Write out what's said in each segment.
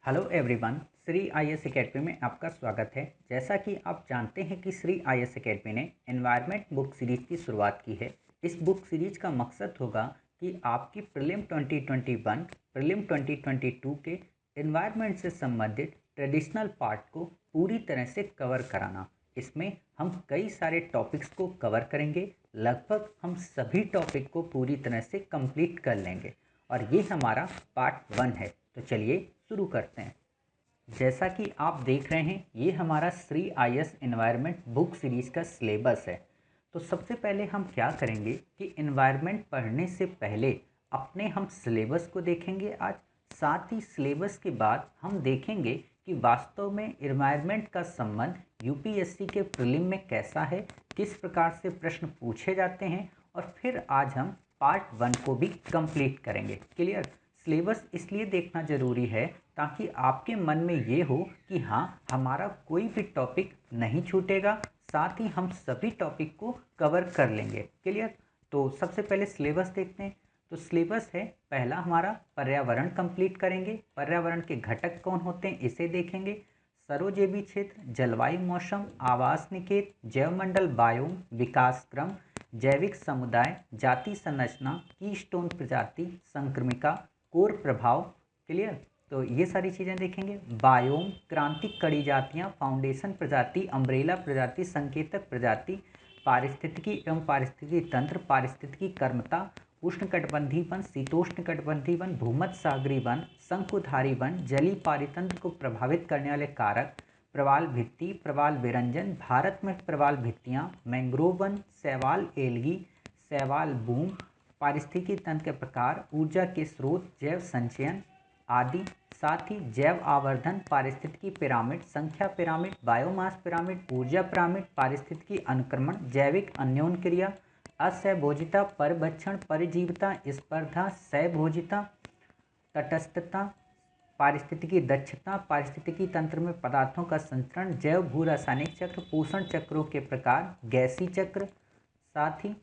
Hello everyone, Shri IAS academy में आपका स्वागत है। जैसा कि आप जानते हैं कि श्री आईएएस एकेडमी ने एनवायरनमेंट बुक सीरीज की शुरुआत की है। इस बुक सीरीज का मकसद होगा कि आपकी प्रीलिम 2021, प्रीलिम 2022 के एनवायरनमेंट से संबंधित ट्रेडिशनल पार्ट को पूरी तरह से कवर कराना। इसमें हम कई सारे टॉपिक्स को कवर करेंगे। लगभग हम सभी टॉपिक को पूरी तरह से कंप्लीट कर लेंगे और ये हमारा पार्ट 1 है। तो चलिए शुरू करते हैं। जैसा कि आप देख रहे हैं, ये हमारा Shri IAS environment book series का सिलेबस है। तो सबसे पहले हम क्या करेंगे कि एनवायरनमेंट पढ़ने से पहले अपने हम सिलेबस को देखेंगे आज। साथ ही सिलेबस के बाद हम देखेंगे कि वास्तव में एनवायरनमेंट का संबंध यूपीएससी के प्रीलिम में कैसा है, किस प्रकार से प्रश्न पूछे जाते हैं, और फिर आज हम पार्ट 1 को भी कंप्लीट करेंगे। क्लियर? सिलेबस इसलिए देखना ज़रूरी है ताकि आपके मन में ये हो कि हाँ, हमारा कोई भी टॉपिक नहीं छूटेगा, साथ ही हम सभी टॉपिक को कवर कर लेंगे। क्लियर? तो सबसे पहले सिलेबस देखते हैं। तो सिलेबस है, पहला हमारा पर्यावरण कंप्लीट करेंगे। पर्यावरण के घटक कौन होते हैं इसे देखेंगे। सरोजैवी क्षेत्र, जलवायु मौसम, आवास निकेत, जैवमंडल बायोम, विकास क्रम, जैविक समुदाय, जाति संरचना, कीस्टोन प्रजाति, संक्रमिका, कोर प्रभाव। क्लियर? तो ये सारी चीज़ें देखेंगे। बायोम, क्रांतिक कड़ी जातियाँ, फाउंडेशन प्रजाति, अम्ब्रेला प्रजाति, संकेतक प्रजाति, पारिस्थितिकी एवं पारिस्थितिकी तंत्र, पारिस्थितिकी कर्मता, उष्णकटिबंधीय वन, शीतोष्णकटिबंधीय वन, भूमध्य सागरीय वन, शंकुधारी वन, जलीय पारितंत्र को प्रभावित करने वाले कारक, प्रवाल भित्ति, प्रवाल विरंजन, भारत में प्रवाल भित्तियाँ, मैंग्रोव वन, शैवाल एल्गी, शैवाल बूम, पारिस्थितिकी तंत्र के प्रकार, ऊर्जा के स्रोत, जैव संचयन आदि। साथ ही जैव आवर्धन, पारिस्थितिकी पिरामिड, संख्या पिरामिड, बायोमास पिरामिड, ऊर्जा पिरामिड, पारिस्थितिकी अनुक्रमण, जैविक अन्योन क्रिया, असहभोजिता, परभक्षण, परिजीवता, स्पर्धा, सहभोजिता, तटस्थता, पारिस्थितिकी दक्षता, पारिस्थितिकी तंत्र में पदार्थों का संचरण, जैव भू रासायनिक चक्र, पोषण चक्रों के प्रकार, गैसी चक्र। साथ ही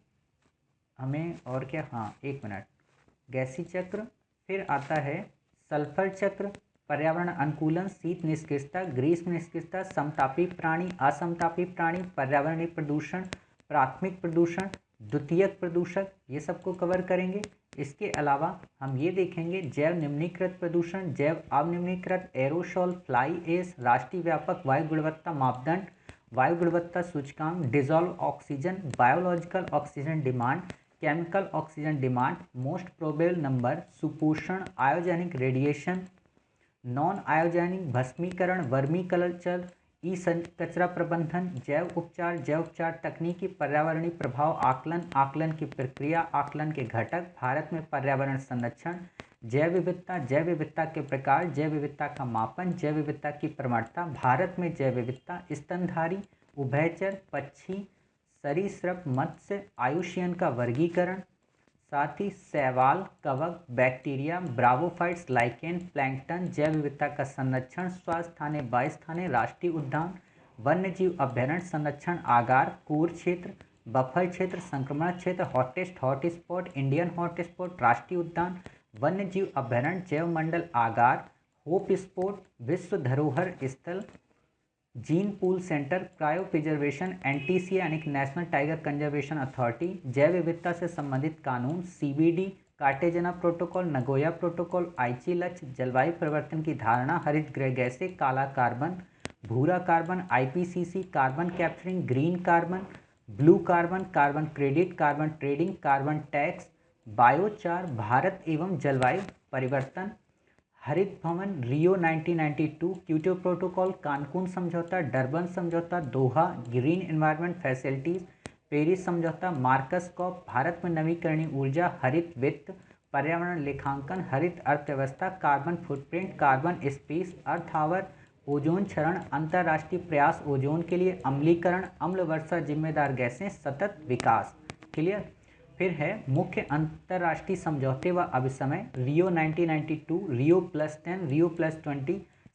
हमें और क्या, हाँ एक मिनट, गैसी चक्र, फिर आता है सल्फर चक्र, पर्यावरण अनुकूलन, शीत निष्क्रियता, ग्रीष्म निष्क्रियता, समतापी प्राणी, असमतापी प्राणी, पर्यावरणीय प्रदूषण, प्राथमिक प्रदूषण, द्वितीयक प्रदूषक, ये सबको कवर करेंगे। इसके अलावा हम ये देखेंगे जैव निम्नीकृत प्रदूषण, जैव अवनिम्नीकृत, एरोसोल, फ्लाई एश, राष्ट्रीय व्यापक वायु गुणवत्ता मापदंड, वायु गुणवत्ता सूचकांक, dissolve oxygen, biological oxygen demand, chemical oxygen demand, most probable number, सुपोषण, आयोजेनिक रेडिएशन, नॉन आयोजेनिक भस्मीकरण, वर्मी कल्चर, ई कचरा प्रबंधन, जैव उपचार तकनीकी, पर्यावरणीय प्रभाव आकलन, आकलन की प्रक्रिया, आकलन के घटक, भारत में पर्यावरण संरक्षण, जैव विविधता के प्रकार, जैव विविधता का मापन, जैव विविधता की प्रवणता, भारत में जैव विविधता, स्तनधारी, उभयचर, पक्षी, सरीसृप, मत्स्य, आयुष्यन का वर्गीकरण, साथ ही शैवाल, कवक, बैक्टीरिया, ब्रावोफाइट्स, लाइकेन, प्लैंकटन, जैव विविधता का संरक्षण, स्वास्थ्य वायुस्थाने, राष्ट्रीय उद्यान, वन्यजीव अभ्यारण्य संरक्षण, आगार, कोर क्षेत्र, बफर क्षेत्र, संक्रमण क्षेत्र, हॉटेस्ट हॉटस्पॉट, इंडियन हॉटस्पॉट, राष्ट्रीय उद्यान, वन्यजीव अभ्यारण्य, जैव मंडल, आगार, होप स्पॉट, विश्व धरोहर स्थल, gene pool centre, cryo preservation, NTC यानी कि नेशनल टाइगर कंजर्वेशन अथॉरिटी, जैव विविधता से संबंधित कानून, सीबीडी, कार्टेजना प्रोटोकॉल, नगोया प्रोटोकॉल, आईची लक्ष्य, जलवायु परिवर्तन की धारणा, हरित गृह गैसें, काला कार्बन, भूरा carbon, IPCC, carbon capturing, green carbon, blue carbon, carbon credit, carbon trading, carbon tax, biochar, Bharat एवं जलवायु परिवर्तन, हरित भवन, रियो 1992, क्योटो प्रोटोकॉल, कानकून समझौता, डरबन समझौता, Doha, green environment facilities, Paris समझौता, मार्कस कॉप, भारत में नवीकरणीय ऊर्जा, हरित वित्त, पर्यावरण लेखांकन, हरित अर्थव्यवस्था, carbon footprint, carbon space, Earth Hour, ozone क्षरण, अंतर्राष्ट्रीय प्रयास ओजोन के लिए, अम्लीकरण, अम्ल वर्षा, जिम्मेदार गैसें, सतत विकास। क्लियर? फिर है मुख्य अंतर्राष्ट्रीय समझौते व अभिसमय, रियो 1992, रियो +10, रियो +20,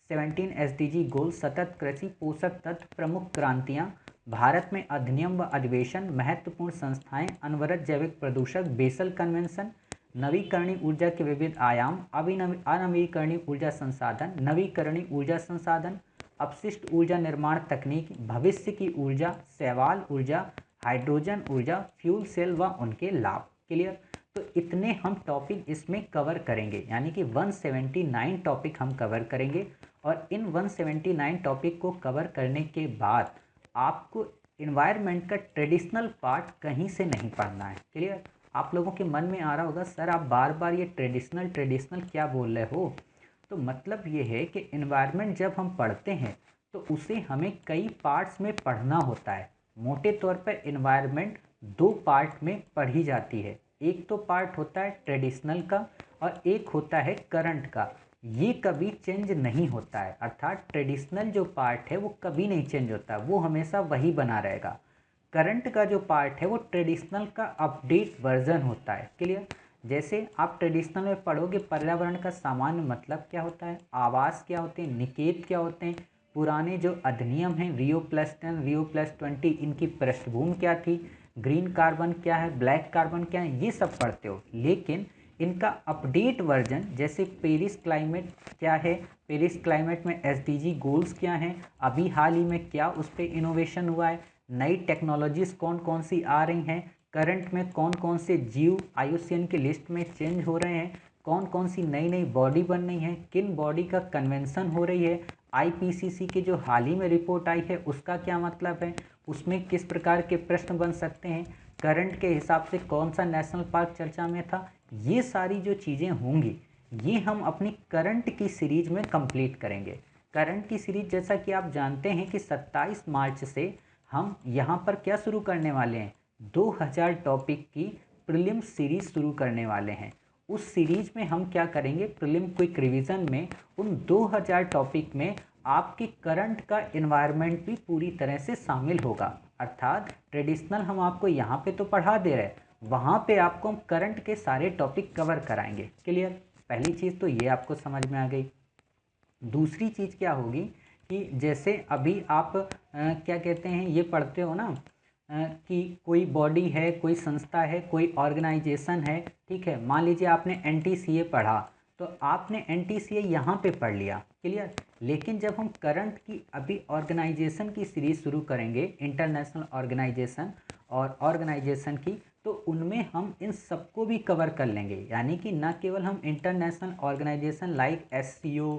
17 एसडीजी गोल, सतत कृषि, पोषक तत्व, प्रमुख क्रांतियाँ, भारत में अधिनियम व अधिवेशन, महत्वपूर्ण संस्थाएं, अनवरत जैविक प्रदूषक, बेसल कन्वेंशन, नवीकरणीय ऊर्जा के विविध आयाम, अनवीकरणीय ऊर्जा संसाधन, नवीकरणीय ऊर्जा संसाधन, अपशिष्ट ऊर्जा निर्माण तकनीक, भविष्य की ऊर्जा, शैवाल ऊर्जा, हाइड्रोजन ऊर्जा, फ्यूल सेल व उनके लाभ। क्लियर। तो इतने हम टॉपिक इसमें कवर करेंगे, यानी कि 179 टॉपिक हम कवर करेंगे। और इन 179 टॉपिक को कवर करने के बाद आपको इन्वायरमेंट का ट्रेडिशनल पार्ट कहीं से नहीं पढ़ना है। क्लियर। आप लोगों के मन में आ रहा होगा सर आप बार बार ये ट्रेडिशनल क्या बोल रहे हो। तो मतलब ये है कि इन्वायरमेंट जब हम पढ़ते हैं तो उसे हमें कई पार्ट्स में पढ़ना होता है। मोटे तौर पर इन्वायरमेंट 2 पार्ट में पढ़ी जाती है। एक तो पार्ट होता है ट्रेडिशनल का और एक होता है करंट का। ये कभी चेंज नहीं होता है, अर्थात ट्रेडिशनल जो पार्ट है वो कभी नहीं चेंज होता, वो हमेशा वही बना रहेगा। करंट का जो पार्ट है वो ट्रेडिशनल का अपडेट वर्जन होता है। क्लियर। जैसे आप ट्रेडिशनल में पढ़ोगे पर्यावरण का सामान्य मतलब क्या होता है, आवास क्या होते हैं, निकेत क्या होते हैं, पुराने जो अधिनियम हैं Rio+10 Rio+20 इनकी पृष्ठभूमि क्या थी, ग्रीन कार्बन क्या है, ब्लैक कार्बन क्या है, ये सब पढ़ते हो। लेकिन इनका अपडेट वर्जन जैसे पेरिस क्लाइमेट क्या है, पेरिस क्लाइमेट में SDG गोल्स क्या हैं, अभी हाल ही में क्या उस पर इनोवेशन हुआ है, नई टेक्नोलॉजीज़ कौन कौन सी आ रही हैं, करंट में कौन कौन से जीव IUCN की लिस्ट में चेंज हो रहे हैं, कौन कौन सी नई नई बॉडी बन रही हैं, किन बॉडी का कन्वेंशन हो रही है, IPCC की जो हाल ही में रिपोर्ट आई है उसका क्या मतलब है, उसमें किस प्रकार के प्रश्न बन सकते हैं, करंट के हिसाब से कौन सा नेशनल पार्क चर्चा में था। ये सारी जो चीज़ें होंगी ये हम अपनी करंट की सीरीज में कंप्लीट करेंगे। करंट की सीरीज जैसा कि आप जानते हैं कि 27 मार्च से हम यहाँ पर क्या शुरू करने वाले हैं, 2000 टॉपिक की प्रीलिम सीरीज शुरू करने वाले हैं। उस सीरीज में हम क्या करेंगे, प्रीलिम क्विक रिवीजन में उन 2000 टॉपिक में आपके करंट का एनवायरनमेंट भी पूरी तरह से शामिल होगा। अर्थात ट्रेडिशनल हम आपको यहाँ पे तो पढ़ा दे रहे हैं, वहाँ पे आपको हम करंट के सारे टॉपिक कवर कराएंगे। क्लियर। पहली चीज़ तो ये आपको समझ में आ गई। दूसरी चीज़ क्या होगी कि जैसे अभी आप क्या कहते हैं ये पढ़ते हो ना कि कोई बॉडी है, कोई संस्था है, कोई ऑर्गेनाइजेशन है, ठीक है। मान लीजिए आपने NTCA पढ़ा तो आपने NTCA यहाँ पे पढ़ लिया। क्लियर। लेकिन जब हम करंट की अभी ऑर्गेनाइजेशन की सीरीज शुरू करेंगे, इंटरनेशनल ऑर्गेनाइजेशन और ऑर्गेनाइजेशन की, तो उनमें हम इन सबको भी कवर कर लेंगे। यानी कि न केवल हम international organisation like SCO,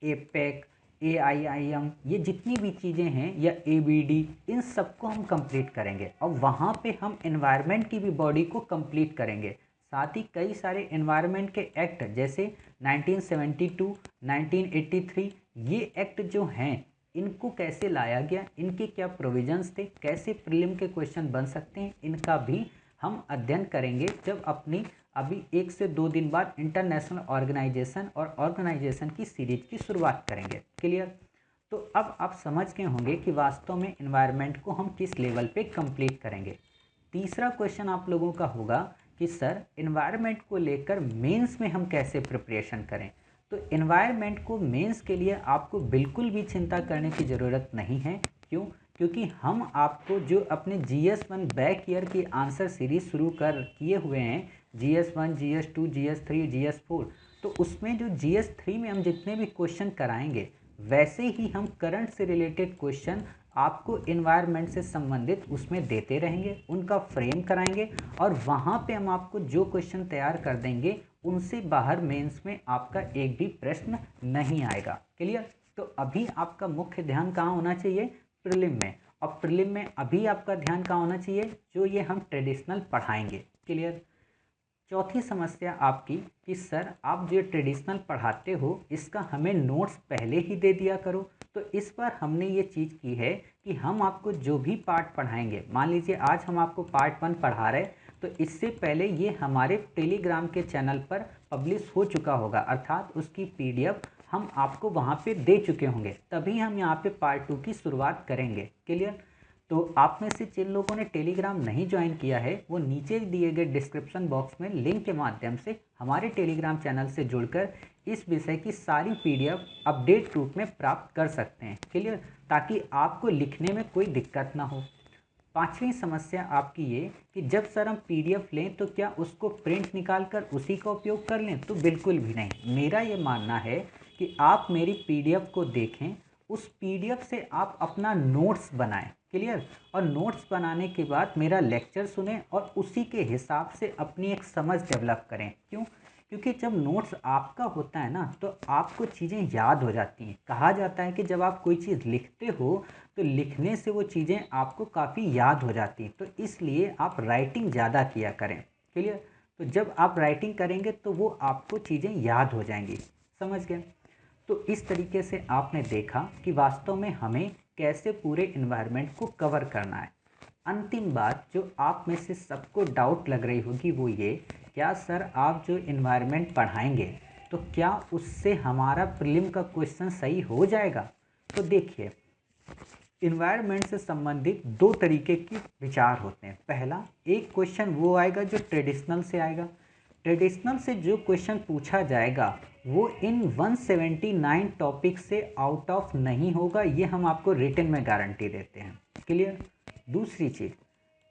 APEC, AIIM ये जितनी भी चीज़ें हैं या ABD इन सबको हम कंप्लीट करेंगे और वहाँ पे हम एनवायरनमेंट की भी बॉडी को कंप्लीट करेंगे। साथ ही कई सारे एनवायरनमेंट के एक्ट जैसे 1972, 1983 ये एक्ट जो हैं इनको कैसे लाया गया, इनके क्या प्रोविजंस थे, कैसे प्रीलिम के क्वेश्चन बन सकते हैं, इनका भी हम अध्ययन करेंगे जब अपनी अभी 1 से 2 दिन बाद इंटरनेशनल ऑर्गेनाइजेशन और ऑर्गेनाइजेशन की सीरीज की शुरुआत करेंगे। क्लियर। तो अब आप समझ गए होंगे कि वास्तव में एनवायरनमेंट को हम किस लेवल पे कंप्लीट करेंगे। तीसरा क्वेश्चन आप लोगों का होगा कि सर एनवायरनमेंट को लेकर मेंस में हम कैसे प्रिपरेशन करें। तो एनवायरनमेंट को मेंस के लिए आपको बिल्कुल भी चिंता करने की ज़रूरत नहीं है। क्यों? क्योंकि हम आपको जो अपने GS1 बैक ईयर की आंसर सीरीज शुरू कर किए हुए हैं, GS1, GS2, GS3, GS4, तो उसमें जो GS3 में हम जितने भी क्वेश्चन कराएंगे वैसे ही हम करंट से रिलेटेड क्वेश्चन आपको एनवायरनमेंट से संबंधित उसमें देते रहेंगे, उनका फ्रेम कराएंगे और वहाँ पे हम आपको जो क्वेश्चन तैयार कर देंगे उनसे बाहर मेंस में आपका एक भी प्रश्न नहीं आएगा। क्लियर। तो अभी आपका मुख्य ध्यान कहाँ होना चाहिए, प्रीलिम में। और प्रीलिम में अभी आपका ध्यान कहाँ होना चाहिए, जो ये हम ट्रेडिशनल पढ़ाएंगे। क्लियर। चौथी समस्या आपकी कि सर आप जो ट्रेडिशनल पढ़ाते हो इसका हमें नोट्स पहले ही दे दिया करो। तो इस बार हमने ये चीज़ की है कि हम आपको जो भी पार्ट पढ़ाएंगे, मान लीजिए आज हम आपको पार्ट 1 पढ़ा रहे, तो इससे पहले ये हमारे टेलीग्राम के चैनल पर पब्लिश हो चुका होगा, अर्थात उसकी PDF हम आपको वहाँ पे दे चुके होंगे, तभी हम यहाँ पे पार्ट 2 की शुरुआत करेंगे। क्लियर। तो आप में से जिन लोगों ने टेलीग्राम नहीं ज्वाइन किया है वो नीचे दिए गए डिस्क्रिप्शन बॉक्स में लिंक के माध्यम से हमारे टेलीग्राम चैनल से जुड़कर इस विषय की सारी PDF अपडेट रूप में प्राप्त कर सकते हैं। क्लियर। ताकि आपको लिखने में कोई दिक्कत ना हो। पांचवी समस्या आपकी ये कि जब सर हम पीडीएफ लें तो क्या उसको प्रिंट निकाल कर उसी का उपयोग कर लें? तो बिल्कुल भी नहीं। मेरा ये मानना है कि आप मेरी पीडीएफ को देखें, उस पीडीएफ से आप अपना नोट्स बनाएं। क्लियर? और नोट्स बनाने के बाद मेरा लेक्चर सुने और उसी के हिसाब से अपनी एक समझ डेवलप करें। क्यों? क्योंकि जब नोट्स आपका होता है ना तो आपको चीज़ें याद हो जाती हैं। कहा जाता है कि जब आप कोई चीज़ लिखते हो तो लिखने से वो चीज़ें आपको काफ़ी याद हो जाती हैं। तो इसलिए आप राइटिंग ज़्यादा किया करें। क्लियर? तो जब आप राइटिंग करेंगे तो वो आपको चीज़ें याद हो जाएंगी। समझ गए? तो इस तरीके से आपने देखा कि वास्तव में हमें कैसे पूरे इन्वायरमेंट को कवर करना है। अंतिम बात जो आप में से सबको डाउट लग रही होगी वो ये, क्या सर आप जो इन्वायरमेंट पढ़ाएंगे तो क्या उससे हमारा प्रीलिम का क्वेश्चन सही हो जाएगा? तो देखिए, इन्वायरमेंट से संबंधित दो तरीके के विचार होते हैं। पहला, एक क्वेश्चन वो आएगा जो ट्रेडिशनल से आएगा। ट्रेडिशनल से जो क्वेश्चन पूछा जाएगा वो इन 179 टॉपिक से आउट ऑफ नहीं होगा, ये हम आपको रिटन में गारंटी देते हैं। क्लियर? दूसरी चीज़,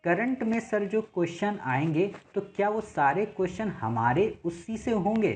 करंट में सर जो क्वेश्चन आएंगे तो क्या वो सारे क्वेश्चन हमारे उसी से होंगे?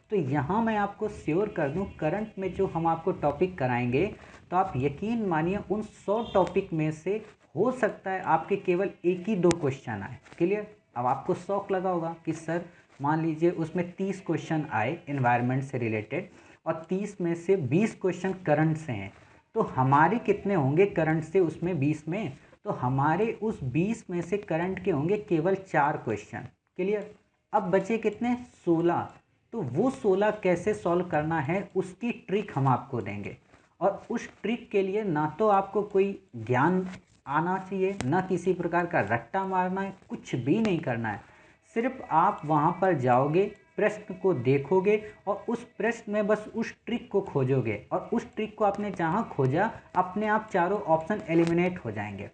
तो यहाँ मैं आपको श्योर कर दूँ, करंट में जो हम आपको टॉपिक कराएंगे तो आप यकीन मानिए उन 100 टॉपिक में से हो सकता है आपके केवल एक ही दो क्वेश्चन आए। क्लियर? अब आपको शौक लगा होगा कि सर मान लीजिए उसमें 30 क्वेश्चन आए इन्वायरमेंट से रिलेटेड और 30 में से 20 क्वेश्चन करंट से हैं, तो हमारे कितने होंगे करंट से उसमें 20 में? तो हमारे उस 20 में से करंट के होंगे केवल 4 क्वेश्चन। क्लियर? अब बचे कितने? 16। तो वो 16 कैसे सॉल्व करना है उसकी ट्रिक हम आपको देंगे। और उस ट्रिक के लिए ना तो आपको कोई ज्ञान आना चाहिए, ना किसी प्रकार का रट्टा मारना है, कुछ भी नहीं करना है। सिर्फ आप वहाँ पर जाओगे, प्रश्न को देखोगे और उस प्रश्न में बस उस ट्रिक को खोजोगे और उस ट्रिक को आपने जहाँ खोजा अपने आप चारों ऑप्शन एलिमिनेट हो जाएंगे।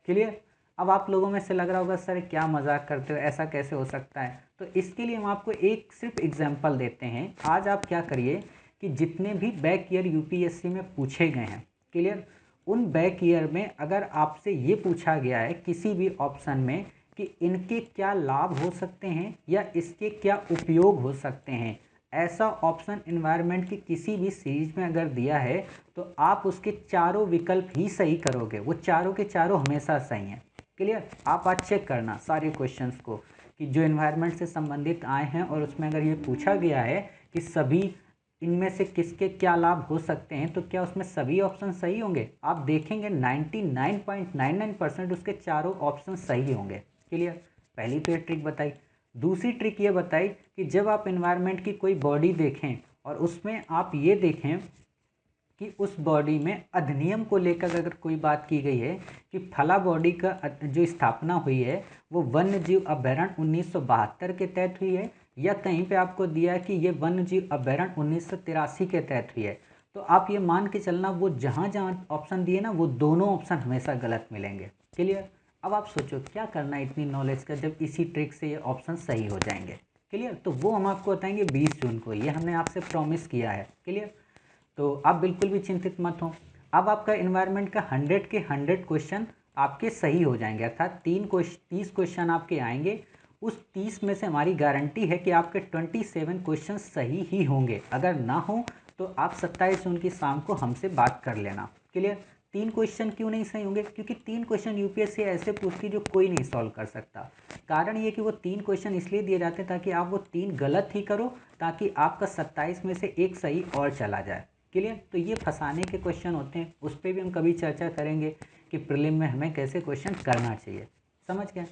क्लियर? अब आप लोगों में से लग रहा होगा सर क्या मजाक करते हो, ऐसा कैसे हो सकता है? तो इसके लिए हम आपको एक सिर्फ एग्जाम्पल देते हैं। आज आप क्या करिए कि जितने भी बैक ईयर यूपीएससी में पूछे गए हैं, क्लियर, उन बैक ईयर में अगर आपसे ये पूछा गया है किसी भी ऑप्शन में कि इनके क्या लाभ हो सकते हैं या इसके क्या उपयोग हो सकते हैं, ऐसा ऑप्शन इन्वायरमेंट की किसी भी सीरीज में अगर दिया है तो आप उसके चारों विकल्प ही सही करोगे। वो चारों के चारों हमेशा सही हैं। क्लियर? आप आज चेक करना सारे क्वेश्चंस को कि जो इन्वायरमेंट से संबंधित आए हैं और उसमें अगर ये पूछा गया है कि सभी इनमें से किसके क्या लाभ हो सकते हैं तो क्या उसमें सभी ऑप्शन सही होंगे? आप देखेंगे 99.99% उसके चारों ऑप्शन सही होंगे। क्लियर? पहली तो ये ट्रिक बताई। दूसरी ट्रिक ये बताई कि जब आप इन्वायरमेंट की कोई बॉडी देखें और उसमें आप ये देखें कि उस बॉडी में अधिनियम को लेकर अगर कोई बात की गई है कि फला बॉडी का जो स्थापना हुई है वो वन्य जीव अभ्यारण्य 1972 के तहत हुई है या कहीं पे आपको दिया है कि ये वन्य जीव अभ्यारण्य 1983 के तहत हुई है, तो आप ये मान के चलना वो जहाँ जहाँ ऑप्शन दिए ना वो दोनों ऑप्शन हमेशा गलत मिलेंगे। क्लियर? अब आप सोचो क्या करना है इतनी नॉलेज का जब इसी ट्रिक से ये ऑप्शन सही हो जाएंगे। क्लियर? तो वो हम आपको बताएंगे 20 जून को, ये हमने आपसे प्रॉमिस किया है। क्लियर? तो आप बिल्कुल भी चिंतित मत हो। अब आपका इन्वायरमेंट का 100 के 100 क्वेश्चन आपके सही हो जाएंगे, अर्थात 30 क्वेश्चन आपके आएंगे। उस 30 में से हमारी गारंटी है कि आपके 27 क्वेश्चन सही ही होंगे। अगर ना हो तो आप 27 जून की शाम को हमसे बात कर लेना। क्लियर? 3 क्वेश्चन क्यों नहीं सही होंगे? क्योंकि 3 क्वेश्चन यूपीएससी ऐसे पूछती है जो कोई नहीं सॉल्व कर सकता। कारण ये कि वो 3 क्वेश्चन इसलिए दिए जाते हैं ताकि आप वो 3 गलत ही करो, ताकि आपका 27 में से एक सही और चला जाए। क्लियर? तो ये फंसाने के क्वेश्चन होते हैं, उस पर भी हम कभी चर्चा करेंगे कि प्रीलिम में हमें कैसे क्वेश्चन करना चाहिए। समझ गए?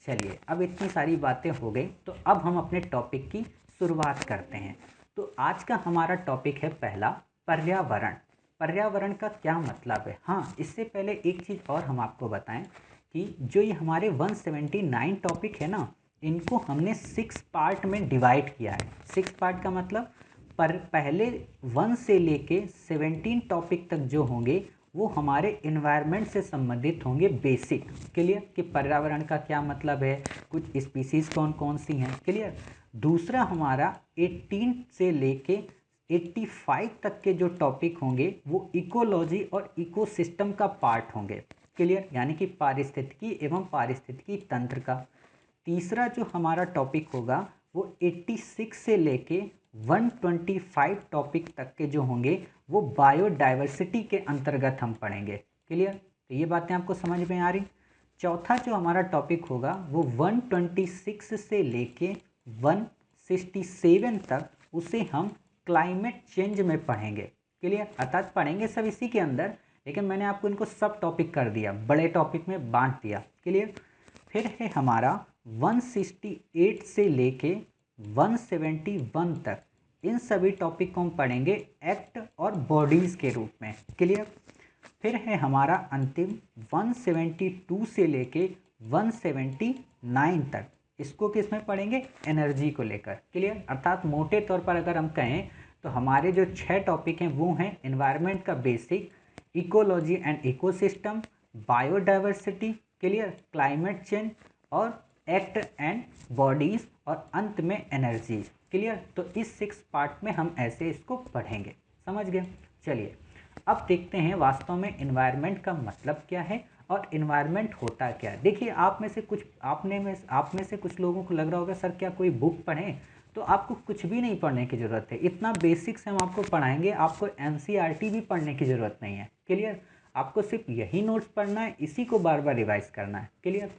चलिए, अब इतनी सारी बातें हो गई तो अब हम अपने टॉपिक की शुरुआत करते हैं। तो आज का हमारा टॉपिक है पहला, पर्यावरण। पर्यावरण का क्या मतलब है? हाँ, इससे पहले एक चीज़ और हम आपको बताएं कि जो ये हमारे 179 टॉपिक है ना, इनको हमने 6 पार्ट में डिवाइड किया है। 6 पार्ट का मतलब पर पहले 1 से लेके 17 टॉपिक तक जो होंगे वो हमारे इन्वायरमेंट से संबंधित होंगे बेसिक। क्लियर? कि पर्यावरण का क्या मतलब है, कुछ स्पीसीज कौन कौन सी हैं। क्लियर? दूसरा हमारा 18 से लेके 85 तक के जो टॉपिक होंगे वो इकोलॉजी और इकोसिस्टम का पार्ट होंगे। क्लियर, यानी कि पारिस्थितिकी एवं पारिस्थितिकी तंत्र का। तीसरा जो हमारा टॉपिक होगा वो 86 से लेके 125 टॉपिक तक के जो होंगे वो बायोडाइवर्सिटी के अंतर्गत हम पढ़ेंगे। क्लियर, तो ये बातें आपको समझ में आ रही। चौथा जो हमारा टॉपिक होगा वो 126 से लेके 167 तक, उसे हम क्लाइमेट चेंज में पढ़ेंगे। क्लियर, अर्थात पढ़ेंगे सब इसी के अंदर, लेकिन मैंने आपको इनको सब टॉपिक कर दिया, बड़े टॉपिक में बांट दिया। क्लियर, फिर है हमारा 168 से लेके 171 तक, इन सभी टॉपिक को हम पढ़ेंगे एक्ट और बॉडीज़ के रूप में। क्लियर, फिर है हमारा अंतिम 172 से लेके 179 तक, इसको किस में पढ़ेंगे, एनर्जी को लेकर। क्लियर, अर्थात मोटे तौर पर अगर हम कहें तो हमारे जो 6 टॉपिक हैं वो हैं एनवायरनमेंट का basic, ecology and ecosystem, biodiversity, clear, climate change और एक्ट एंड बॉडीज, और अंत में एनर्जी। क्लियर, तो इस 6 पार्ट में हम ऐसे इसको पढ़ेंगे। समझ गए। चलिए अब देखते हैं वास्तव में एनवायरनमेंट का मतलब क्या है और एनवायरनमेंट होता क्या है। देखिए आप में से कुछ लोगों को लग रहा होगा सर क्या कोई बुक पढ़ें, तो आपको कुछ भी नहीं पढ़ने की ज़रूरत है, इतना बेसिक से हम आपको पढ़ाएंगे, आपको एनसीईआरटी भी पढ़ने की ज़रूरत नहीं है। क्लियर, आपको सिर्फ यही नोट्स पढ़ना है, इसी को बार बार रिवाइज करना है। क्लियर,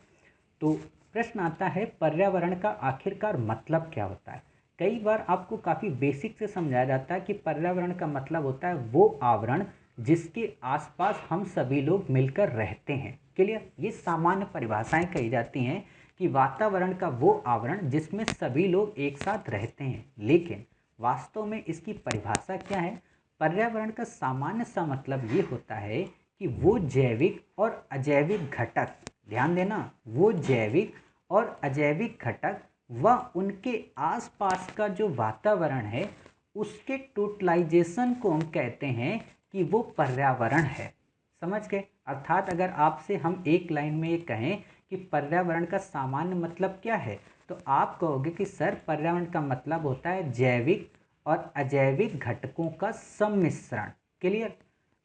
तो प्रश्न आता है पर्यावरण का आखिरकार मतलब क्या होता है। कई बार आपको काफ़ी बेसिक से समझाया जाता है कि पर्यावरण का मतलब होता है वो आवरण जिसके आसपास हम सभी लोग मिलकर रहते हैं। क्लियर, ये सामान्य परिभाषाएं कही जाती हैं कि वातावरण का वो आवरण जिसमें सभी लोग एक साथ रहते हैं, लेकिन वास्तव में इसकी परिभाषा क्या है। पर्यावरण का सामान्य सा मतलब ये होता है कि वो जैविक और अजैविक घटक, ध्यान देना, वो जैविक और अजैविक घटक व उनके आसपास का जो वातावरण है उसके टोटलाइजेशन को हम कहते हैं कि वो पर्यावरण है। समझ गए। अर्थात अगर आपसे हम एक लाइन में ये कहें कि पर्यावरण का सामान्य मतलब क्या है, तो आप कहोगे कि सर पर्यावरण का मतलब होता है जैविक और अजैविक घटकों का सम्मिश्रण। क्लियर,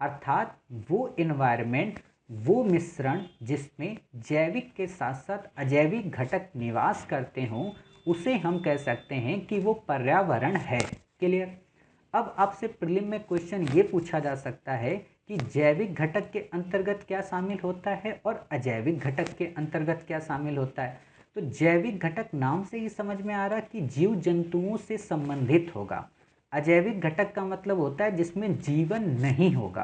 अर्थात वो एनवायरनमेंट, वो मिश्रण जिसमें जैविक के साथ साथ अजैविक घटक निवास करते हों, उसे हम कह सकते हैं कि वो पर्यावरण है। क्लियर, अब आपसे प्रीलिम में क्वेश्चन ये पूछा जा सकता है कि जैविक घटक के अंतर्गत क्या शामिल होता है और अजैविक घटक के अंतर्गत क्या शामिल होता है। तो जैविक घटक नाम से ही समझ में आ रहा है कि जीव जंतुओं से संबंधित होगा। अजैविक घटक का मतलब होता है जिसमें जीवन नहीं होगा।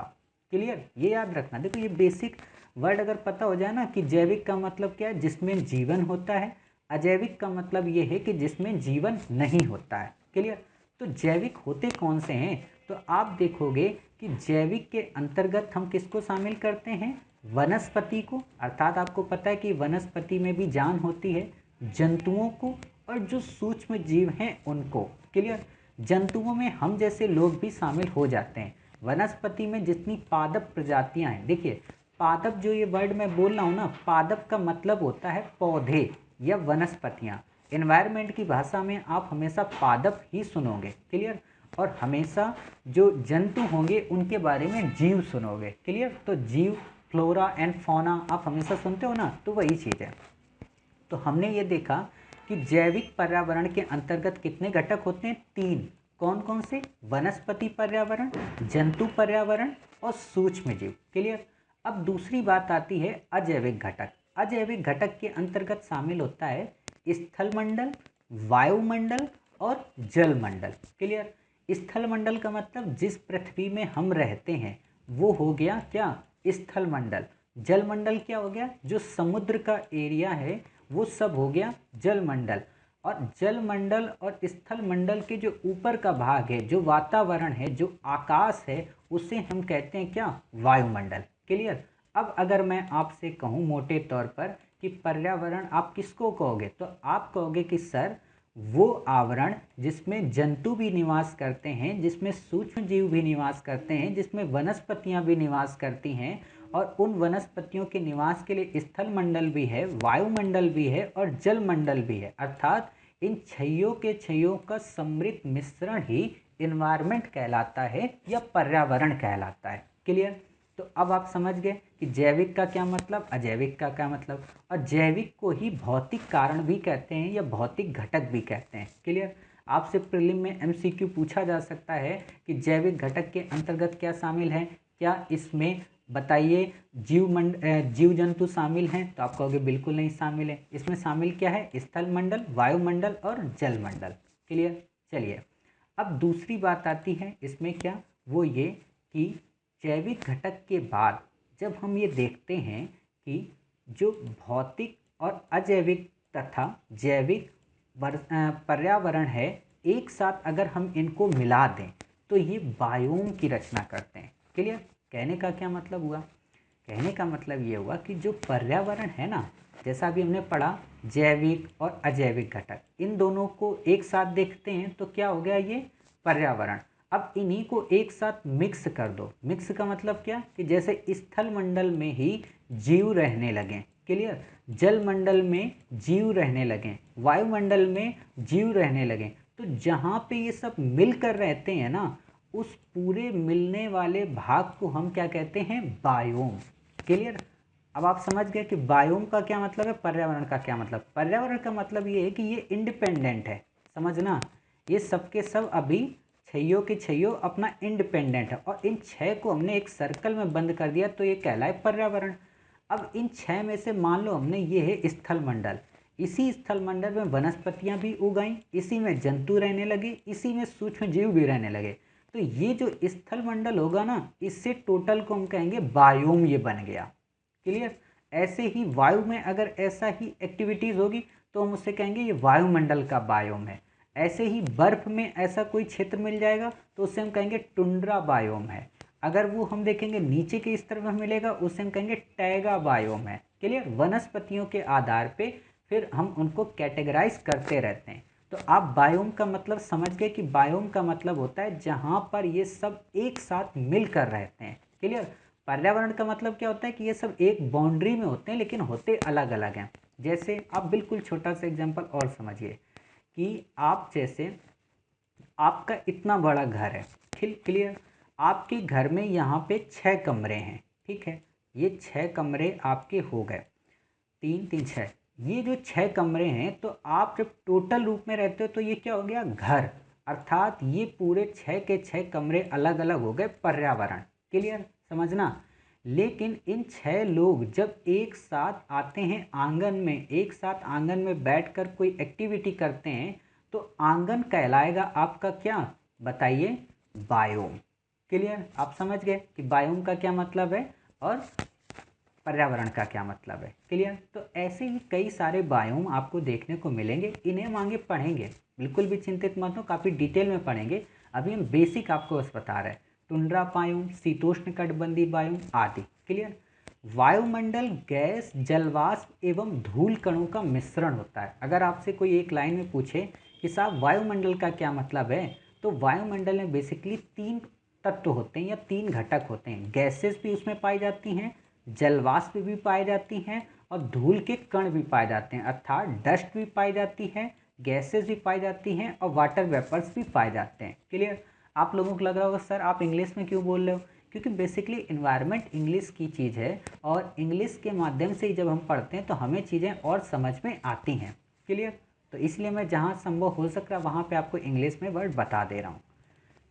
क्लियर, ये याद रखना। देखो ये बेसिक वर्ड अगर पता हो जाए ना कि जैविक का मतलब क्या है, जिसमें जीवन होता है, अजैविक का मतलब ये है कि जिसमें जीवन नहीं होता है। क्लियर, तो जैविक होते कौन से हैं, तो आप देखोगे कि जैविक के अंतर्गत हम किसको शामिल करते हैं, वनस्पति को, अर्थात आपको पता है कि वनस्पति में भी जान होती है, जंतुओं को और जो सूक्ष्म जीव हैं उनको। क्लियर, जंतुओं में हम जैसे लोग भी शामिल हो जाते हैं। वनस्पति में जितनी पादप प्रजातियां हैं, देखिए पादप जो ये वर्ड मैं बोल रहा हूँ ना, पादप का मतलब होता है पौधे या वनस्पतियाँ। एनवायरनमेंट की भाषा में आप हमेशा पादप ही सुनोगे। क्लियर, और हमेशा जो जंतु होंगे उनके बारे में जीव सुनोगे। क्लियर, तो जीव, फ्लोरा एंड फौना आप हमेशा सुनते हो ना, तो वही चीज़ है। तो हमने ये देखा कि जैविक पर्यावरण के अंतर्गत कितने घटक होते हैं, 3। कौन कौन से, वनस्पति पर्यावरण, जंतु पर्यावरण और सूक्ष्म जीव। क्लियर, अब दूसरी बात आती है अजैविक घटक। अजैविक घटक के अंतर्गत शामिल होता है स्थलमंडल, वायुमंडल और जलमंडल। क्लियर, स्थलमंडल का मतलब जिस पृथ्वी में हम रहते हैं वो हो गया क्या, स्थलमंडल। जलमंडल क्या हो गया, जो समुद्र का एरिया है वो सब हो गया जलमंडल। और जलमंडल और स्थलमंडल के जो ऊपर का भाग है, जो वातावरण है, जो आकाश है, उसे हम कहते हैं क्या, वायुमंडल। क्लियर, अब अगर मैं आपसे कहूँ मोटे तौर पर कि पर्यावरण आप किसको कहोगे, तो आप कहोगे कि सर वो आवरण जिसमें जंतु भी निवास करते हैं, जिसमें सूक्ष्म जीव भी निवास करते हैं, जिसमें वनस्पतियां भी निवास करती हैं, और उन वनस्पतियों के निवास के लिए स्थल मंडल भी है, वायुमंडल भी है और जल मंडल भी है। अर्थात इन छयों के छयों का सम्मिलित मिश्रण ही इन्वायरमेंट कहलाता है या पर्यावरण कहलाता है। क्लियर, तो अब आप समझ गए कि जैविक का क्या मतलब, अजैविक का क्या मतलब, और जैविक को ही भौतिक कारण भी कहते हैं या भौतिक घटक भी कहते हैं। क्लियर। आपसे प्रीलिम में एमसीक्यू पूछा जा सकता है कि जैविक घटक के अंतर्गत क्या शामिल है, क्या इसमें बताइए जीव जंतु शामिल हैं, तो आप कहोगे बिल्कुल नहीं शामिल है। इसमें शामिल क्या है, स्थल मंडल, वायुमंडल और जल मंडल। क्लियर। चलिए अब दूसरी बात आती है इसमें क्या, वो ये कि जैविक घटक के बाद जब हम ये देखते हैं कि जो भौतिक और अजैविक तथा जैविक पर्यावरण है, एक साथ अगर हम इनको मिला दें तो ये बायोम की रचना करते हैं। क्लियर। कहने का क्या मतलब हुआ, कहने का मतलब ये हुआ कि जो पर्यावरण है ना, जैसा अभी हमने पढ़ा जैविक और अजैविक घटक, इन दोनों को एक साथ देखते हैं तो क्या हो गया, ये पर्यावरण। अब इन्हीं को एक साथ मिक्स कर दो। मिक्स का मतलब क्या, कि जैसे स्थल मंडल में ही जीव रहने लगें। क्लियर। जल मंडल में जीव रहने लगें, वायुमंडल में जीव रहने लगें, तो जहाँ पे ये सब मिलकर रहते हैं ना, उस पूरे मिलने वाले भाग को हम क्या कहते हैं, बायोम। क्लियर। अब आप समझ गए कि बायोम का क्या मतलब है, पर्यावरण का क्या मतलब। पर्यावरण का मतलब ये है कि ये इंडिपेंडेंट है, समझना, ये सब के सब अभी छइयों के छइयों अपना इंडिपेंडेंट है, और इन छह को हमने एक सर्कल में बंद कर दिया तो ये कहलाए पर्यावरण। अब इन छह में से मान लो हमने ये है स्थल मंडल, इसी स्थल मंडल में वनस्पतियां भी उगाई, इसी में जंतु रहने लगे, इसी में सूक्ष्म जीव भी रहने लगे, तो ये जो स्थल मंडल होगा ना, इससे टोटल को हम कहेंगे बायोम, ये बन गया। क्लियर। ऐसे ही वायु में अगर ऐसा ही एक्टिविटीज होगी तो हम उससे कहेंगे ये वायुमंडल का बायोम है। ऐसे ही बर्फ में ऐसा कोई क्षेत्र मिल जाएगा तो उससे हम कहेंगे टुंड्रा बायोम है। अगर वो हम देखेंगे नीचे के स्तर में मिलेगा, उससे हम कहेंगे टैगा बायोम है। क्लियर। वनस्पतियों के आधार पे फिर हम उनको कैटेगराइज करते रहते हैं। तो आप बायोम का मतलब समझ गए कि बायोम का मतलब होता है जहाँ पर ये सब एक साथ मिलकर रहते हैं। क्लियर। पर्यावरण का मतलब क्या होता है कि ये सब एक बाउंड्री में होते हैं लेकिन होते अलग अलग हैं। जैसे आप बिल्कुल छोटा सा एग्जांपल और समझिए कि आप जैसे आपका इतना बड़ा घर है, क्लियर। आपके घर में यहाँ पे 6 कमरे हैं, ठीक है। ये 6 कमरे आपके हो गए, 3 3 6। ये जो 6 कमरे हैं, तो आप जब टोटल रूप में रहते हो तो ये क्या हो गया, घर। अर्थात ये पूरे 6 के 6 कमरे अलग अलग हो गए, पर्यावरण। क्लियर, समझना। लेकिन इन 6 लोग जब एक साथ आते हैं आंगन में, एक साथ आंगन में बैठकर कोई एक्टिविटी करते हैं, तो आंगन कहलाएगा आपका क्या, बताइए, बायोम। क्लियर। आप समझ गए कि बायोम का क्या मतलब है और पर्यावरण का क्या मतलब है। क्लियर। तो ऐसे ही कई सारे बायोम आपको देखने को मिलेंगे, इन्हें हम आगे पढ़ेंगे, बिल्कुल भी चिंतित मत हो, काफ़ी डिटेल में पढ़ेंगे। अभी हम बेसिक आपको बस बता रहे हैं। टुंड्रा बायोम, शीतोष्ण कटिबंधीय बायोम आदि। क्लियर। वायुमंडल गैस, जलवाष्प एवं धूल कणों का मिश्रण होता है। अगर आपसे कोई एक लाइन में पूछे कि साहब वायुमंडल का क्या मतलब है, तो वायुमंडल में बेसिकली 3 तत्व होते हैं या 3 घटक होते हैं। गैसेस भी उसमें पाई जाती हैं, जलवाष्प भी पाई जाती हैं, और धूल के कण भी पाए जाते हैं। अर्थात डस्ट भी पाई जाती है, गैसेस भी पाई जाती हैं, और वाटर वेपर्स भी पाए जाते हैं। क्लियर। आप लोगों को लग रहा होगा सर आप इंग्लिश में क्यों बोल रहे हो, क्योंकि बेसिकली इन्वायरमेंट इंग्लिश की चीज़ है, और इंग्लिश के माध्यम से जब हम पढ़ते हैं तो हमें चीज़ें और समझ में आती हैं। क्लियर। तो इसलिए मैं जहाँ संभव हो सक रहा वहाँ पे आपको इंग्लिश में वर्ड बता दे रहा हूँ।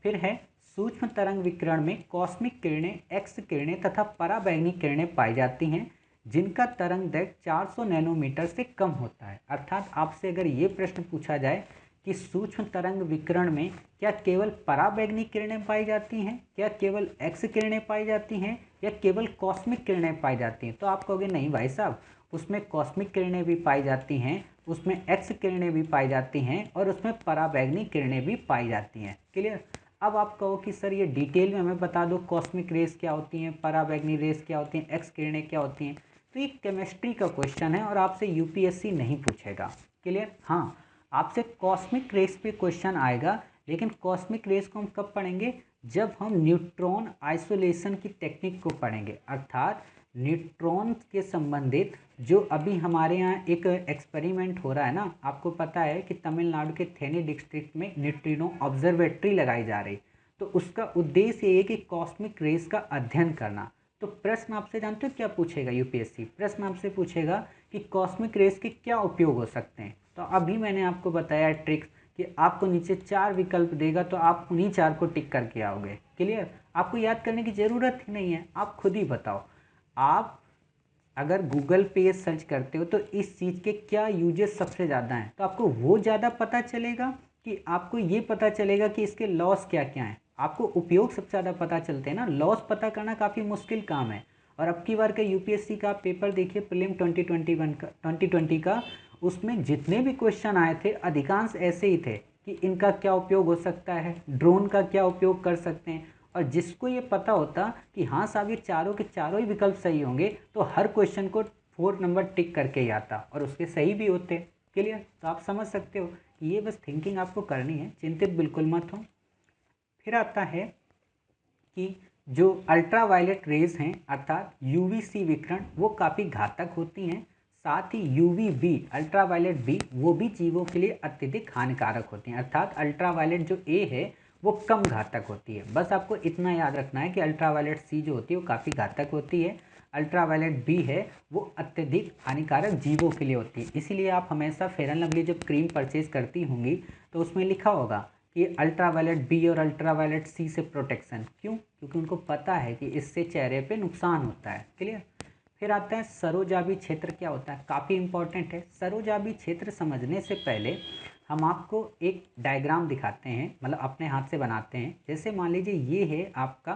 फिर है सूक्ष्म तरंग विकिरण में कॉस्मिक किरणें, एक्स किरणें तथा पराबैंगनी किरणें पाई जाती हैं, जिनका तरंग दैर्घ्य 400 नैनोमीटर से कम होता है। अर्थात आपसे अगर ये प्रश्न पूछा जाए कि सूक्ष्म तरंग विकिरण में क्या केवल पराबैंगनी किरणें पाई जाती हैं, क्या केवल एक्स किरणें पाई जाती हैं, या केवल कॉस्मिक किरणें पाई जाती हैं, तो आप कहोगे नहीं भाई साहब, उसमें कॉस्मिक किरणें भी पाई जाती हैं, उसमें एक्स किरणें भी पाई जाती हैं, और उसमें पराबैंगनी किरणें भी पाई जाती हैं। क्लियर। अब आप कहो कि सर ये डिटेल में हमें बता दो, कॉस्मिक रेस क्या होती हैं, पराबैंगनी रेस क्या होती हैं, एक्स किरणें क्या होती हैं। तो ये केमिस्ट्री का क्वेश्चन है और आपसे यूपीएससी नहीं पूछेगा। क्लियर। हाँ, आपसे कॉस्मिक रेस पे क्वेश्चन आएगा, लेकिन कॉस्मिक रेस को हम कब पढ़ेंगे, जब हम न्यूट्रॉन आइसोलेशन की टेक्निक को पढ़ेंगे। अर्थात न्यूट्रॉन के संबंधित जो अभी हमारे यहाँ एक एक्सपेरिमेंट हो रहा है ना, आपको पता है कि तमिलनाडु के थेनी डिस्ट्रिक्ट में न्यूट्रिनो ऑब्जर्वेटरी लगाई जा रही, तो उसका उद्देश्य ये है कि कॉस्मिक रेस का अध्ययन करना। तो प्रश्न आपसे जानते हो क्या पूछेगा यूपीएससी? प्रश्न आपसे पूछेगा कि कॉस्मिक रेज के क्या उपयोग हो सकते हैं। तो अभी मैंने आपको बताया ट्रिक्स कि आपको नीचे 4 विकल्प देगा तो आप उन्हीं 4 को टिक करके आओगे। क्लियर? आपको याद करने की ज़रूरत ही नहीं है, आप खुद ही बताओ। आप अगर गूगल पे सर्च करते हो तो इस चीज़ के क्या यूजेस सबसे ज़्यादा हैं, तो आपको वो ज़्यादा पता चलेगा कि आपको ये पता चलेगा कि इसके लॉस क्या क्या हैं। आपको उपयोग सबसे ज़्यादा पता चलते हैं ना, लॉस पता करना काफ़ी मुश्किल काम है। और अब की बार का यूपीएससी का पेपर देखिए, प्रीलिम 2020 का, उसमें जितने भी क्वेश्चन आए थे अधिकांश ऐसे ही थे कि इनका क्या उपयोग हो सकता है, ड्रोन का क्या उपयोग कर सकते हैं। और जिसको ये पता होता कि हाँ साहब ये चारों के चारों ही विकल्प सही होंगे, तो हर क्वेश्चन को 4 नंबर टिक करके ही आता और उसके सही भी होते। क्लियर? तो आप समझ सकते हो कि ये बस थिंकिंग आपको करनी है, चिंतित बिल्कुल मत हो। फिर आता है कि जो अल्ट्रा वायलेट रेज हैं अर्थात यूवीसी विकिरण, वो काफ़ी घातक होती हैं। साथ ही UV B, ultraviolet B, वो भी जीवों के लिए अत्यधिक हानिकारक होती हैं। अर्थात अल्ट्रा वायलेट जो ए है वो कम घातक होती है। बस आपको इतना याद रखना है कि अल्ट्रा वायलेट सी जो होती है वो काफ़ी घातक होती है, अल्ट्रा वायलेट बी है वो अत्यधिक हानिकारक जीवों के लिए होती है। इसीलिए आप हमेशा फेयर एंड लवली जब क्रीम परचेज करती होंगी तो उसमें लिखा होगा कि अल्ट्रा वायलेट बी और अल्ट्रा वायलेट सी से प्रोटेक्शन। क्यों? क्योंकि उनको पता है कि इससे चेहरे पे नुकसान होता है। क्लियर? फिर आता है सरोजाबी क्षेत्र क्या होता है, काफ़ी इंपॉर्टेंट है। सरोजाबी क्षेत्र समझने से पहले हम आपको एक डायग्राम दिखाते हैं, मतलब अपने हाथ से बनाते हैं। जैसे मान लीजिए ये है आपका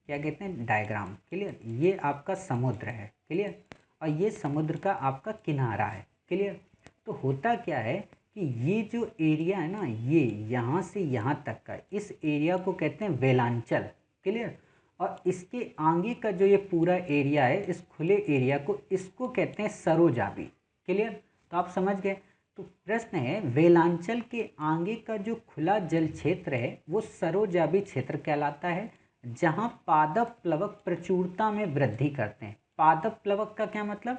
क्या कहते हैं, डायग्राम। क्लियर? ये आपका समुद्र है। क्लियर? और ये समुद्र का आपका किनारा है। क्लियर? तो होता क्या है कि ये जो एरिया है ना, ये यहाँ से यहाँ तक का, इस एरिया को कहते हैं वेलांचल। क्लियर? और इसके आगे का जो ये पूरा एरिया है, इस खुले एरिया को, इसको कहते हैं सरोजाबी। क्लियर? तो आप समझ गए। तो प्रश्न है, वेलांचल के आगे का जो खुला जल क्षेत्र है वो सरोजाबी क्षेत्र कहलाता है, जहाँ पादप प्लवक प्रचुरता में वृद्धि करते हैं। पादप प्लवक का क्या मतलब?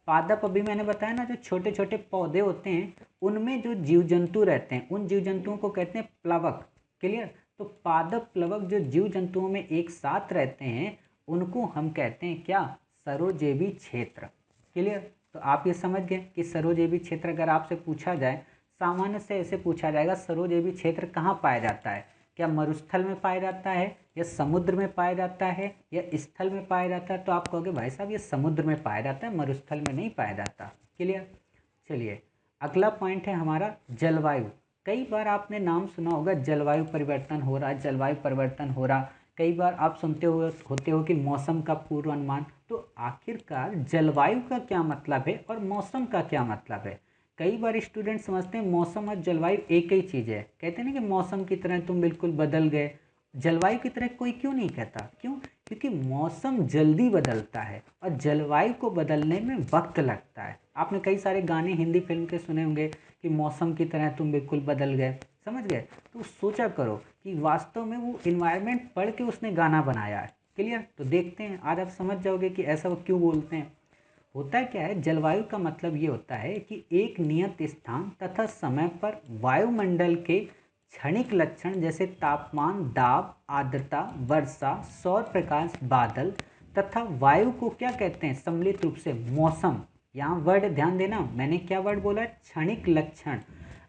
पादप अभी मैंने बताया ना, जो छोटे छोटे पौधे होते हैं उनमें जो जीव जंतु रहते हैं उन जीव जंतुओं को कहते हैं प्लवक। क्लियर? तो पादप प्लवक जो जीव जंतुओं में एक साथ रहते हैं उनको हम कहते हैं क्या? सरोजेबी क्षेत्र। क्लियर? तो आप ये समझ गए कि सरोजेबी क्षेत्र अगर आपसे पूछा जाए, सामान्य से ऐसे पूछा जाएगा, सरोजेबी क्षेत्र कहाँ पाया जाता है? क्या मरुस्थल में पाया जाता है, या समुद्र में पाया जाता है, या स्थल में पाया जाता है? तो आप कहोगे भाई साहब ये समुद्र में पाया जाता है, मरुस्थल में नहीं पाया जाता। क्लियर? चलिए अगला पॉइंट है हमारा जलवायु। कई बार आपने नाम सुना होगा जलवायु परिवर्तन हो रहा, जलवायु परिवर्तन हो रहा। कई बार आप सुनते होते हो कि मौसम का पूर्वानुमान। तो आखिरकार जलवायु का क्या मतलब है और मौसम का क्या मतलब है? कई बार स्टूडेंट समझते हैं मौसम और जलवायु एक ही चीज़ है। कहते हैं ना कि मौसम की तरह तुम बिल्कुल बदल गए, जलवायु की तरह कोई क्यों नहीं कहता? क्यों? क्योंकि मौसम जल्दी बदलता है और जलवायु को बदलने में वक्त लगता है। आपने कई सारे गाने हिंदी फिल्म के सुने होंगे कि मौसम की तरह तुम बिल्कुल बदल गए। समझ गए? तो सोचा करो कि वास्तव में वो इन्वायरमेंट पढ़ के उसने गाना बनाया है। क्लियर? तो देखते हैं, आज आप समझ जाओगे कि ऐसा वो क्यों बोलते हैं। होता क्या है, जलवायु का मतलब ये होता है कि एक नियत स्थान तथा समय पर वायुमंडल के क्षणिक लक्षण जैसे तापमान, दाब, आर्द्रता, वर्षा, सौर प्रकाश, बादल तथा वायु को क्या कहते हैं सम्मिलित रूप से? मौसम। यहाँ वर्ड ध्यान देना, मैंने क्या वर्ड बोला? क्षणिक लक्षण।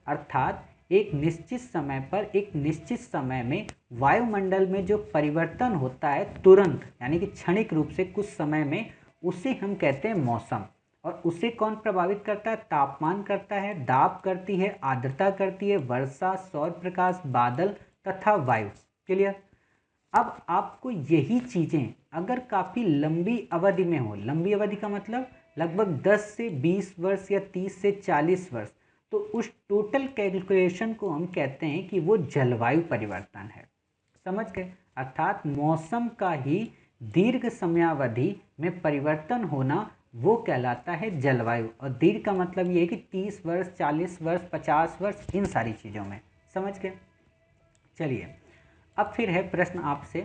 अर्थात एक निश्चित समय पर एक निश्चित समय में वायुमंडल में जो परिवर्तन होता है तुरंत, यानी कि क्षणिक रूप से कुछ समय में, उसे हम कहते हैं मौसम। और उसे कौन प्रभावित करता है? तापमान करता है, दाब करती है, आर्द्रता करती है, वर्षा, सौर प्रकाश, बादल तथा वायु। क्लियर? अब आपको यही चीज़ें अगर काफ़ी लंबी अवधि में हो, लंबी अवधि का मतलब लगभग 10 से 20 वर्ष या 30 से 40 वर्ष, तो उस टोटल कैलकुलेशन को हम कहते हैं कि वो जलवायु परिवर्तन है। समझ गए? अर्थात मौसम का ही दीर्घ समयावधि में परिवर्तन होना वो कहलाता है जलवायु। और दीर्घ का मतलब ये है कि 30 वर्ष, 40 वर्ष, 50 वर्ष, इन सारी चीज़ों में। समझ गए? चलिए अब फिर है प्रश्न आपसे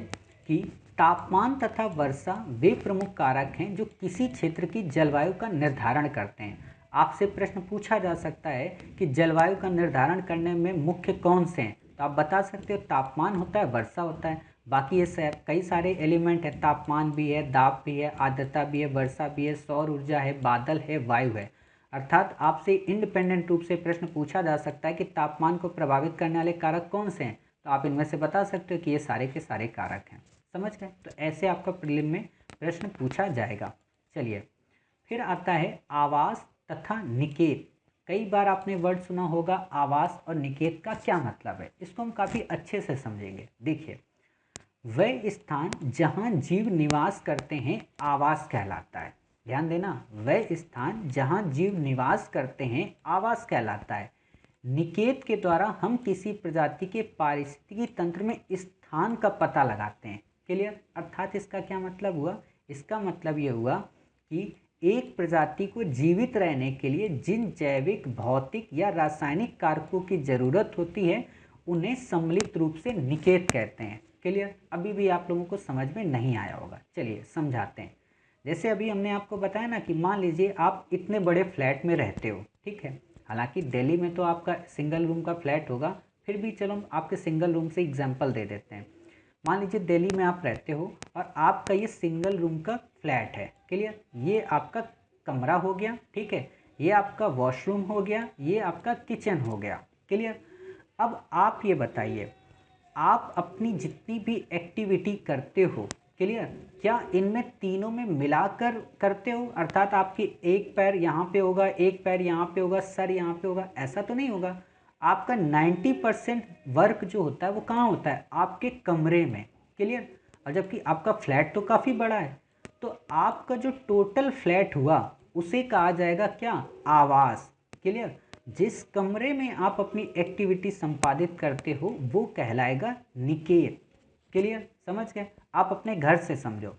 कि तापमान तथा वर्षा वे प्रमुख कारक हैं जो किसी क्षेत्र की जलवायु का निर्धारण करते हैं। आपसे प्रश्न पूछा जा सकता है कि जलवायु का निर्धारण करने में मुख्य कौन से हैं, तो आप बता सकते हो तापमान होता है, वर्षा होता है। बाकी ये कई सारे एलिमेंट है, तापमान भी है, दाब भी है, आर्द्रता भी है, वर्षा भी है, सौर ऊर्जा है, बादल है, वायु है। अर्थात आपसे इंडिपेंडेंट रूप से प्रश्न पूछा जा सकता है कि तापमान को प्रभावित करने वाले कारक कौन से हैं, तो आप इनमें से बता सकते हो कि ये सारे के सारे कारक हैं। समझ गए? तो ऐसे आपका प्रीलिम में प्रश्न पूछा जाएगा। चलिए, फिर आता है आवास तथा निकेत। कई बार आपने वर्ड सुना होगा आवास और निकेत का क्या मतलब है, इसको हम काफ़ी अच्छे से समझेंगे। देखिए, वह स्थान जहाँ जीव निवास करते हैं आवास कहलाता है। ध्यान देना, वह स्थान जहाँ जीव निवास करते हैं आवास कहलाता है। निकेत के द्वारा हम किसी प्रजाति के पारिस्थितिकी तंत्र में स्थान का पता लगाते हैं। क्लियर? अर्थात इसका क्या मतलब हुआ? इसका मतलब ये हुआ कि एक प्रजाति को जीवित रहने के लिए जिन जैविक, भौतिक या रासायनिक कारकों की जरूरत होती है उन्हें सम्मिलित रूप से निकेत कहते हैं। क्लियर? अभी भी आप लोगों को समझ में नहीं आया होगा, चलिए समझाते हैं। जैसे अभी हमने आपको बताया ना कि मान लीजिए आप इतने बड़े फ्लैट में रहते हो, ठीक है। हालांकि दिल्ली में तो आपका सिंगल रूम का फ्लैट होगा, फिर भी चलो हम आपके सिंगल रूम से एग्जांपल दे देते हैं। मान लीजिए दिल्ली में आप रहते हो और आपका ये सिंगल रूम का फ्लैट है। क्लियर? ये आपका कमरा हो गया, ठीक है, ये आपका वॉशरूम हो गया, ये आपका किचन हो गया। क्लियर? अब आप ये बताइए, आप अपनी जितनी भी एक्टिविटी करते हो, क्लियर, क्या इनमें तीनों में मिलाकर करते हो? अर्थात आपकी एक पैर यहाँ पे होगा, एक पैर यहाँ पे होगा, सर यहाँ पे होगा, ऐसा तो नहीं होगा। आपका 90% वर्क जो होता है वो कहाँ होता है? आपके कमरे में। क्लियर? और जबकि आपका फ्लैट तो काफ़ी बड़ा है, तो आपका जो टोटल फ्लैट हुआ उसे कहा जाएगा क्या? आवास। क्लियर? जिस कमरे में आप अपनी एक्टिविटी संपादित करते हो वो कहलाएगा निकेत। क्लियर? समझ गए? आप अपने घर से समझो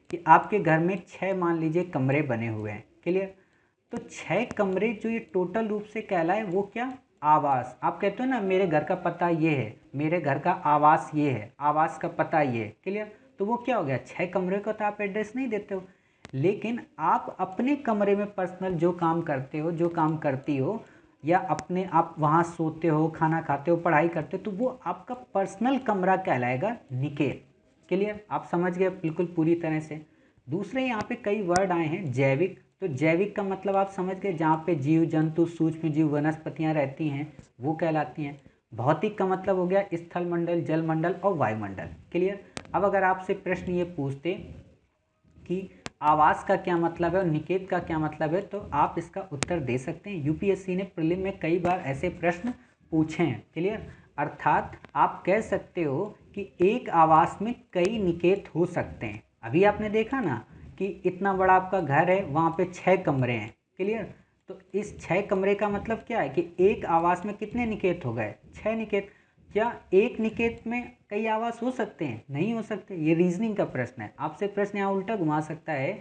कि आपके घर में 6 मान लीजिए कमरे बने हुए हैं। क्लियर? तो 6 कमरे जो ये टोटल रूप से कहलाए वो क्या? आवास। आप कहते हो ना मेरे घर का पता ये है, मेरे घर का आवास ये है, आवास का पता ये है। क्लियर? तो वो क्या हो गया? 6 कमरे को तो आप एड्रेस नहीं देते हो, लेकिन आप अपने कमरे में पर्सनल जो काम करते हो, जो काम करती हो, या अपने आप वहाँ सोते हो, खाना खाते हो, पढ़ाई करते हो, तो वो आपका पर्सनल कमरा कहलाएगा निकेत। क्लियर? आप समझ गए बिल्कुल पूरी तरह से। दूसरे यहाँ पे कई वर्ड आए हैं, जैविक। तो जैविक का मतलब आप समझ गए, जहाँ पे जीव जंतु, सूक्ष्म जीव, वनस्पतियाँ रहती हैं वो कहलाती हैं। भौतिक का मतलब हो गया स्थल मंडल, जल मंडल और वायुमंडल। क्लियर? अब अगर आपसे प्रश्न ये पूछते कि आवास का क्या मतलब है और निकेत का क्या मतलब है, तो आप इसका उत्तर दे सकते हैं। यूपीएससी ने प्रीलिम में कई बार ऐसे प्रश्न पूछे हैं। क्लियर? अर्थात आप कह सकते हो कि एक आवास में कई निकेत हो सकते हैं। अभी आपने देखा ना कि इतना बड़ा आपका घर है, वहाँ पे 6 कमरे हैं। क्लियर? तो इस 6 कमरे का मतलब क्या है कि एक आवास में कितने निकेत हो गए? 6 निकेत। क्या एक निकेत में कई आवास हो सकते हैं? नहीं हो सकते। ये रीजनिंग का प्रश्न है। आपसे प्रश्न यहाँ उल्टा घुमा सकता है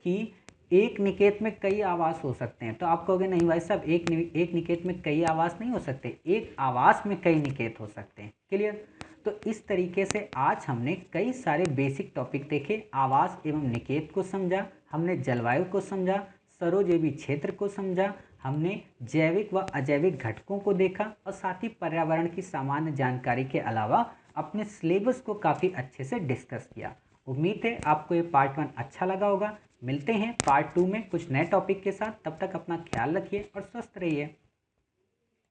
कि एक निकेत में कई आवास हो सकते हैं, तो आप कहोगे नहीं भाई साहब, एक निकेत में कई आवास नहीं हो सकते, एक आवास में कई निकेत हो सकते हैं। क्लियर? तो इस तरीके से आज हमने कई सारे बेसिक टॉपिक देखे, आवास एवं निकेत को समझा, हमने जलवायु को समझा, सरोजैवी क्षेत्र को समझा, हमने जैविक व अजैविक घटकों को देखा, और साथ ही पर्यावरण की सामान्य जानकारी के अलावा अपने सिलेबस को काफ़ी अच्छे से डिस्कस किया। उम्मीद है आपको ये पार्ट 1 अच्छा लगा होगा। मिलते हैं पार्ट 2 में कुछ नए टॉपिक के साथ। तब तक अपना ख्याल रखिए और स्वस्थ रहिए।